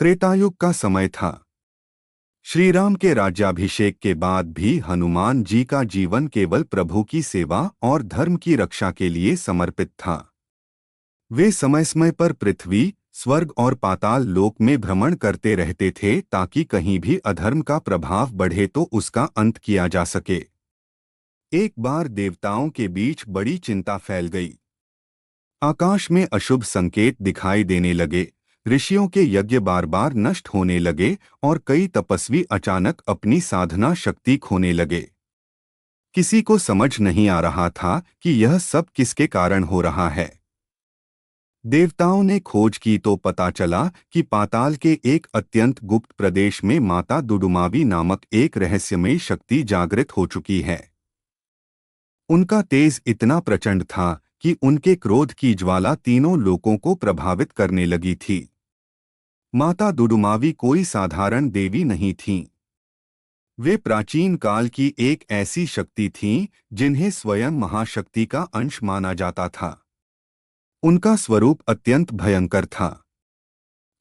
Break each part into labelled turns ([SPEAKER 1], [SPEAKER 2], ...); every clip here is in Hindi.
[SPEAKER 1] त्रेतायुग का समय था। श्री राम के राज्याभिषेक के बाद भी हनुमान जी का जीवन केवल प्रभु की सेवा और धर्म की रक्षा के लिए समर्पित था। वे समय समय पर पृथ्वी, स्वर्ग और पाताल लोक में भ्रमण करते रहते थे ताकि कहीं भी अधर्म का प्रभाव बढ़े तो उसका अंत किया जा सके। एक बार देवताओं के बीच बड़ी चिंता फैल गई। आकाश में अशुभ संकेत दिखाई देने लगे, ऋषियों के यज्ञ बार बार नष्ट होने लगे और कई तपस्वी अचानक अपनी साधना शक्ति खोने लगे। किसी को समझ नहीं आ रहा था कि यह सब किसके कारण हो रहा है। देवताओं ने खोज की तो पता चला कि पाताल के एक अत्यंत गुप्त प्रदेश में माता दुडुमावी नामक एक रहस्यमयी शक्ति जागृत हो चुकी है। उनका तेज इतना प्रचंड था कि उनके क्रोध की ज्वाला तीनों लोकों को प्रभावित करने लगी थी। माता दुडुमावी कोई साधारण देवी नहीं थीं। वे प्राचीन काल की एक ऐसी शक्ति थीं जिन्हें स्वयं महाशक्ति का अंश माना जाता था। उनका स्वरूप अत्यंत भयंकर था।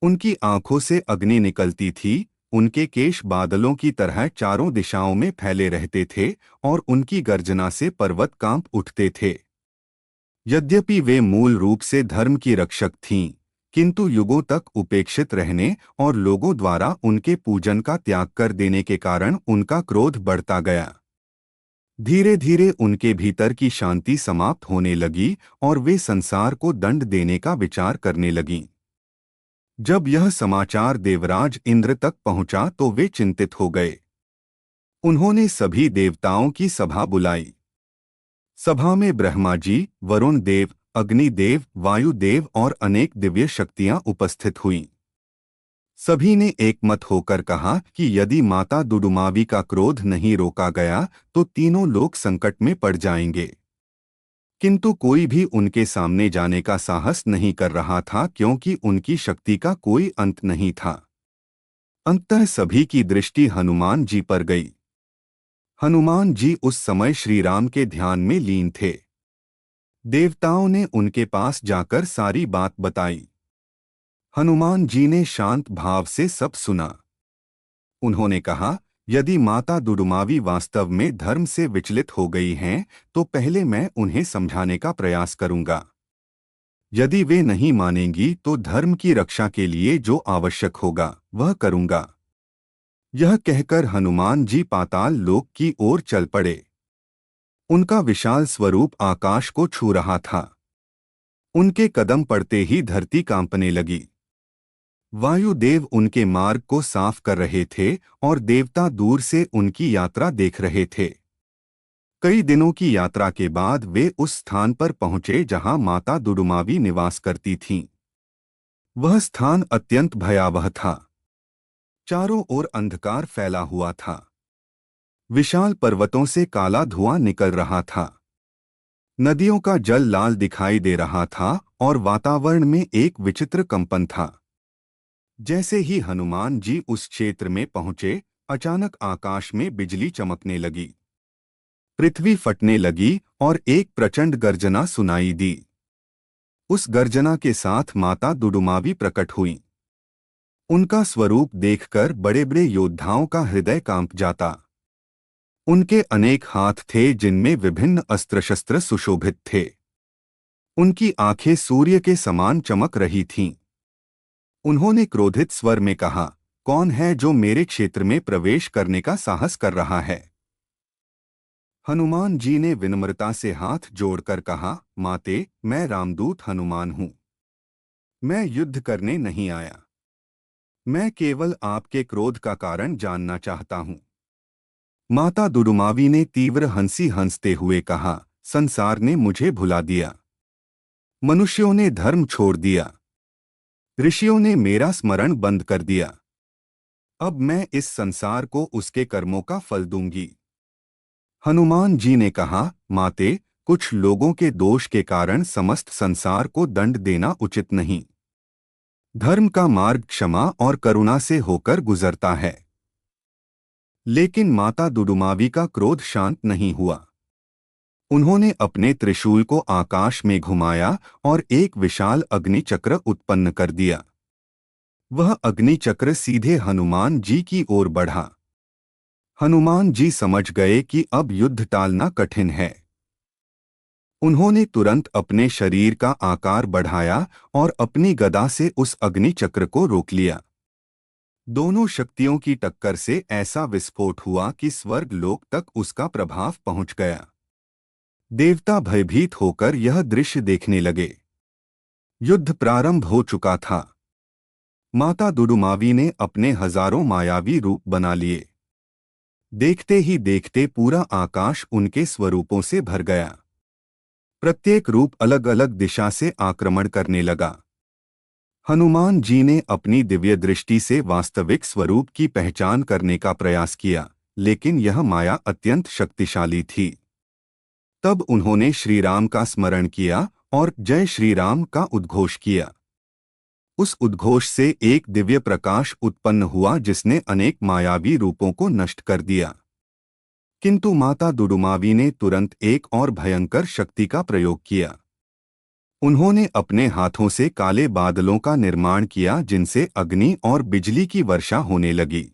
[SPEAKER 1] उनकी आंखों से अग्नि निकलती थी, उनके केश बादलों की तरह चारों दिशाओं में फैले रहते थे और उनकी गर्जना से पर्वत कांप उठते थे। यद्यपि वे मूल रूप से धर्म की रक्षक थीं, किंतु युगों तक उपेक्षित रहने और लोगों द्वारा उनके पूजन का त्याग कर देने के कारण उनका क्रोध बढ़ता गया। धीरे धीरे उनके भीतर की शांति समाप्त होने लगी और वे संसार को दंड देने का विचार करने लगीं। जब यह समाचार देवराज इंद्र तक पहुंचा तो वे चिंतित हो गए। उन्होंने सभी देवताओं की सभा बुलाई। सभा में ब्रह्मा जी, वरुण देव, अग्निदेव, वायुदेव और अनेक दिव्य शक्तियां उपस्थित हुईं। सभी ने एकमत होकर कहा कि यदि माता दुडुमावी का क्रोध नहीं रोका गया तो तीनों लोग संकट में पड़ जाएंगे। किंतु कोई भी उनके सामने जाने का साहस नहीं कर रहा था क्योंकि उनकी शक्ति का कोई अंत नहीं था। अंततः सभी की दृष्टि हनुमान जी पर गई। हनुमान जी उस समय श्री राम के ध्यान में लीन थे। देवताओं ने उनके पास जाकर सारी बात बताई। हनुमान जी ने शांत भाव से सब सुना। उन्होंने कहा, यदि माता दुडुमावी वास्तव में धर्म से विचलित हो गई हैं, तो पहले मैं उन्हें समझाने का प्रयास करूंगा। यदि वे नहीं मानेंगी तो धर्म की रक्षा के लिए जो आवश्यक होगा वह करूंगा। यह कहकर हनुमान जी पाताल लोक की ओर चल पड़े। उनका विशाल स्वरूप आकाश को छू रहा था। उनके कदम पड़ते ही धरती कांपने लगी। वायुदेव उनके मार्ग को साफ कर रहे थे और देवता दूर से उनकी यात्रा देख रहे थे। कई दिनों की यात्रा के बाद वे उस स्थान पर पहुंचे जहां माता दुडुमावी निवास करती थीं। वह स्थान अत्यंत भयावह था। चारों ओर अंधकार फैला हुआ था। विशाल पर्वतों से काला धुआं निकल रहा था। नदियों का जल लाल दिखाई दे रहा था और वातावरण में एक विचित्र कंपन था। जैसे ही हनुमान जी उस क्षेत्र में पहुंचे, अचानक आकाश में बिजली चमकने लगी। पृथ्वी फटने लगी और एक प्रचंड गर्जना सुनाई दी। उस गर्जना के साथ माता दुडुमावी प्रकट हुईं। उनका स्वरूप देखकर बड़े बड़े योद्धाओं का हृदय कांप जाता। उनके अनेक हाथ थे जिनमें विभिन्न अस्त्र शस्त्र सुशोभित थे। उनकी आंखें सूर्य के समान चमक रही थीं। उन्होंने क्रोधित स्वर में कहा, कौन है जो मेरे क्षेत्र में प्रवेश करने का साहस कर रहा है? हनुमान जी ने विनम्रता से हाथ जोड़कर कहा, माते, मैं रामदूत हनुमान हूं। मैं युद्ध करने नहीं आया। मैं केवल आपके क्रोध का कारण जानना चाहता हूं। माता दुडुमावी ने तीव्र हंसी हंसते हुए कहा, संसार ने मुझे भुला दिया। मनुष्यों ने धर्म छोड़ दिया। ऋषियों ने मेरा स्मरण बंद कर दिया। अब मैं इस संसार को उसके कर्मों का फल दूंगी। हनुमान जी ने कहा, माते, कुछ लोगों के दोष के कारण समस्त संसार को दंड देना उचित नहीं। धर्म का मार्ग क्षमा और करुणा से होकर गुजरता है। लेकिन माता दुडुमावी का क्रोध शांत नहीं हुआ। उन्होंने अपने त्रिशूल को आकाश में घुमाया और एक विशाल अग्नि चक्र उत्पन्न कर दिया। वह अग्नि चक्र सीधे हनुमान जी की ओर बढ़ा। हनुमान जी समझ गए कि अब युद्ध टालना कठिन है। उन्होंने तुरंत अपने शरीर का आकार बढ़ाया और अपनी गदा से उस अग्नि चक्र को रोक लिया। दोनों शक्तियों की टक्कर से ऐसा विस्फोट हुआ कि स्वर्ग लोक तक उसका प्रभाव पहुंच गया। देवता भयभीत होकर यह दृश्य देखने लगे। युद्ध प्रारंभ हो चुका था। माता दुडुमावी ने अपने हजारों मायावी रूप बना लिए। देखते ही देखते पूरा आकाश उनके स्वरूपों से भर गया। प्रत्येक रूप अलग अलग दिशा से आक्रमण करने लगा। हनुमान जी ने अपनी दिव्य दृष्टि से वास्तविक स्वरूप की पहचान करने का प्रयास किया, लेकिन यह माया अत्यंत शक्तिशाली थी। तब उन्होंने श्री राम का स्मरण किया और जय श्री राम का उद्घोष किया। उस उद्घोष से एक दिव्य प्रकाश उत्पन्न हुआ जिसने अनेक मायावी रूपों को नष्ट कर दिया। किंतु माता दुडुमावी ने तुरंत एक और भयंकर शक्ति का प्रयोग किया। उन्होंने अपने हाथों से काले बादलों का निर्माण किया जिनसे अग्नि और बिजली की वर्षा होने लगी।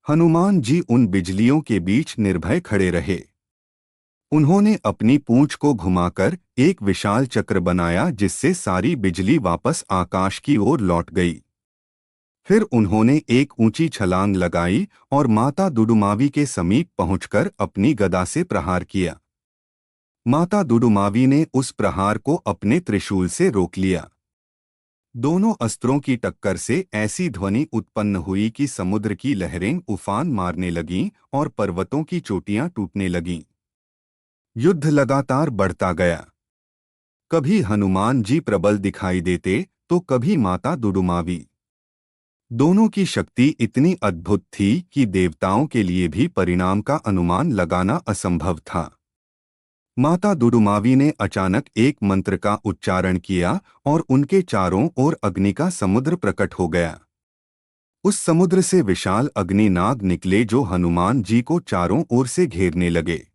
[SPEAKER 1] हनुमान जी उन बिजलियों के बीच निर्भय खड़े रहे। उन्होंने अपनी पूंछ को घुमाकर एक विशाल चक्र बनाया जिससे सारी बिजली वापस आकाश की ओर लौट गई। फिर उन्होंने एक ऊंची छलांग लगाई और माता दुडुमावी के समीप पहुंचकर अपनी गदा से प्रहार किया। माता दुडुमावी ने उस प्रहार को अपने त्रिशूल से रोक लिया। दोनों अस्त्रों की टक्कर से ऐसी ध्वनि उत्पन्न हुई कि समुद्र की लहरें उफान मारने लगीं और पर्वतों की चोटियां टूटने लगीं। युद्ध लगातार बढ़ता गया। कभी हनुमान जी प्रबल दिखाई देते तो कभी माता दुडुमावी। दोनों की शक्ति इतनी अद्भुत थी कि देवताओं के लिए भी परिणाम का अनुमान लगाना असंभव था। माता दुडुमावी ने अचानक एक मंत्र का उच्चारण किया और उनके चारों ओर अग्नि का समुद्र प्रकट हो गया। उस समुद्र से विशाल अग्निनाग निकले जो हनुमान जी को चारों ओर से घेरने लगे।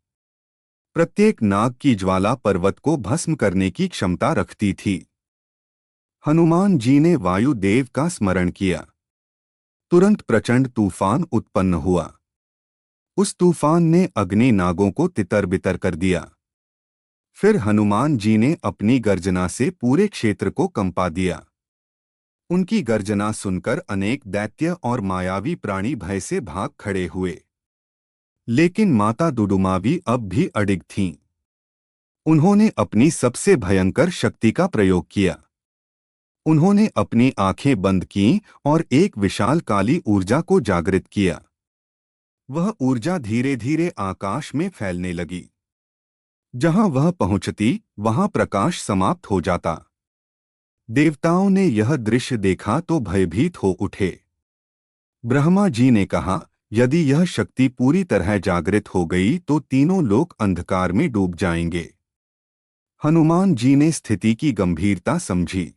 [SPEAKER 1] प्रत्येक नाग की ज्वाला पर्वत को भस्म करने की क्षमता रखती थी। हनुमान जी ने वायुदेव का स्मरण किया। तुरंत प्रचंड तूफान उत्पन्न हुआ। उस तूफान ने अग्नि नागों को तितर-बितर कर दिया। फिर हनुमान जी ने अपनी गर्जना से पूरे क्षेत्र को कंपा दिया। उनकी गर्जना सुनकर अनेक दैत्य और मायावी प्राणी भय से भाग खड़े हुए। लेकिन माता दुडुमावी अब भी अडिग थीं। उन्होंने अपनी सबसे भयंकर शक्ति का प्रयोग किया। उन्होंने अपनी आंखें बंद कीं और एक विशाल काली ऊर्जा को जागृत किया। वह ऊर्जा धीरे धीरे आकाश में फैलने लगी। जहां वह पहुंचती वहां प्रकाश समाप्त हो जाता। देवताओं ने यह दृश्य देखा तो भयभीत हो उठे। ब्रह्मा जी ने कहा, यदि यह शक्ति पूरी तरह जागृत हो गई तो तीनों लोक अंधकार में डूब जाएंगे। हनुमान जी ने स्थिति की गंभीरता समझी।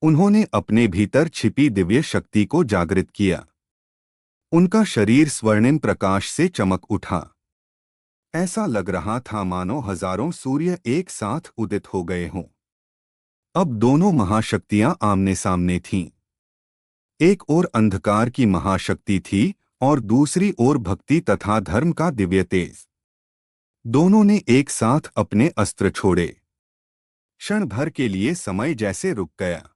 [SPEAKER 1] उन्होंने अपने भीतर छिपी दिव्य शक्ति को जागृत किया। उनका शरीर स्वर्णिम प्रकाश से चमक उठा। ऐसा लग रहा था मानो हजारों सूर्य एक साथ उदित हो गए हों। अब दोनों महाशक्तियां आमने सामने थीं। एक ओर अंधकार की महाशक्ति थी और दूसरी ओर भक्ति तथा धर्म का दिव्य तेज। दोनों ने एक साथ अपने अस्त्र छोड़े। क्षण भर के लिए समय जैसे रुक गया।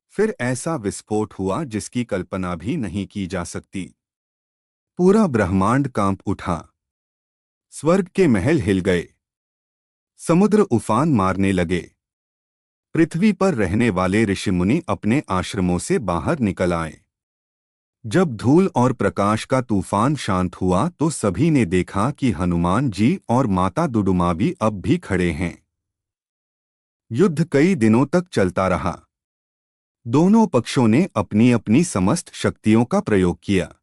[SPEAKER 1] फिर ऐसा विस्फोट हुआ जिसकी कल्पना भी नहीं की जा सकती। पूरा ब्रह्मांड कांप उठा। स्वर्ग के महल हिल गए। समुद्र उफान मारने लगे। पृथ्वी पर रहने वाले ऋषिमुनि अपने आश्रमों से बाहर निकल आए। जब धूल और प्रकाश का तूफान शांत हुआ तो सभी ने देखा कि हनुमान जी और माता दुडुमावी अब भी खड़े हैं। युद्ध कई दिनों तक चलता रहा। दोनों पक्षों ने अपनी अपनी समस्त शक्तियों का प्रयोग किया,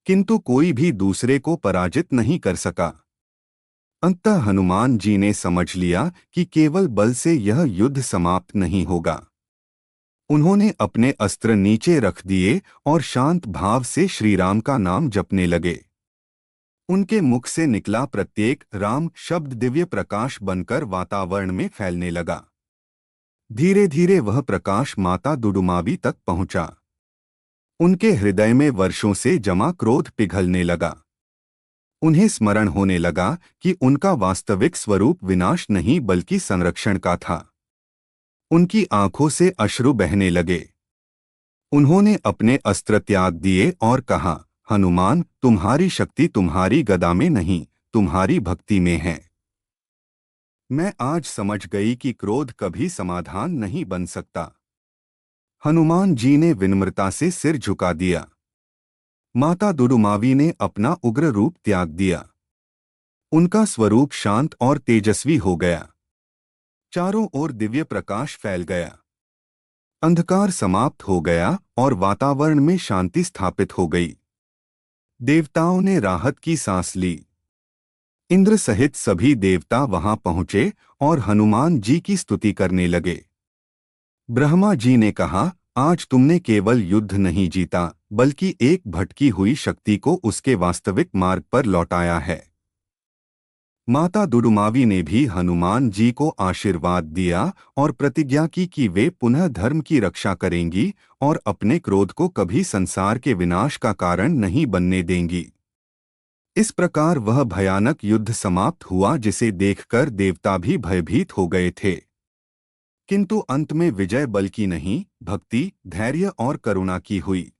[SPEAKER 1] किंतु कोई भी दूसरे को पराजित नहीं कर सका। अंततः हनुमान जी ने समझ लिया कि केवल बल से यह युद्ध समाप्त नहीं होगा। उन्होंने अपने अस्त्र नीचे रख दिए और शांत भाव से श्री राम का नाम जपने लगे। उनके मुख से निकला प्रत्येक राम शब्द दिव्य प्रकाश बनकर वातावरण में फैलने लगा। धीरे धीरे वह प्रकाश माता दुडुमावी तक पहुंचा। उनके हृदय में वर्षों से जमा क्रोध पिघलने लगा। उन्हें स्मरण होने लगा कि उनका वास्तविक स्वरूप विनाश नहीं बल्कि संरक्षण का था। उनकी आंखों से अश्रु बहने लगे। उन्होंने अपने अस्त्र त्याग दिए और कहा, हनुमान, तुम्हारी शक्ति तुम्हारी गदा में नहीं, तुम्हारी भक्ति में है। मैं आज समझ गई कि क्रोध कभी समाधान नहीं बन सकता। हनुमान जी ने विनम्रता से सिर झुका दिया। माता दुडुमावी ने अपना उग्र रूप त्याग दिया। उनका स्वरूप शांत और तेजस्वी हो गया। चारों ओर दिव्य प्रकाश फैल गया। अंधकार समाप्त हो गया और वातावरण में शांति स्थापित हो गई। देवताओं ने राहत की सांस ली। इंद्र सहित सभी देवता वहां पहुंचे और हनुमान जी की स्तुति करने लगे। ब्रह्मा जी ने कहा, आज तुमने केवल युद्ध नहीं जीता बल्कि एक भटकी हुई शक्ति को उसके वास्तविक मार्ग पर लौटाया है। माता दुडुमावी ने भी हनुमान जी को आशीर्वाद दिया और प्रतिज्ञा की कि वे पुनः धर्म की रक्षा करेंगी और अपने क्रोध को कभी संसार के विनाश का कारण नहीं बनने देंगी। इस प्रकार वह भयानक युद्ध समाप्त हुआ जिसे देखकर देवता भी भयभीत हो गए थे। किंतु अंत में विजय बल की नहीं, भक्ति, धैर्य और करुणा की हुई।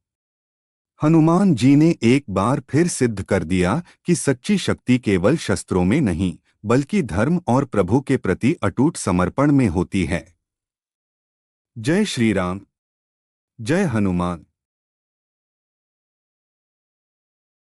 [SPEAKER 1] हनुमान जी ने एक बार फिर सिद्ध कर दिया कि सच्ची शक्ति केवल शस्त्रों में नहीं बल्कि धर्म और प्रभु के प्रति अटूट समर्पण में होती है। जय श्री राम। जय हनुमान।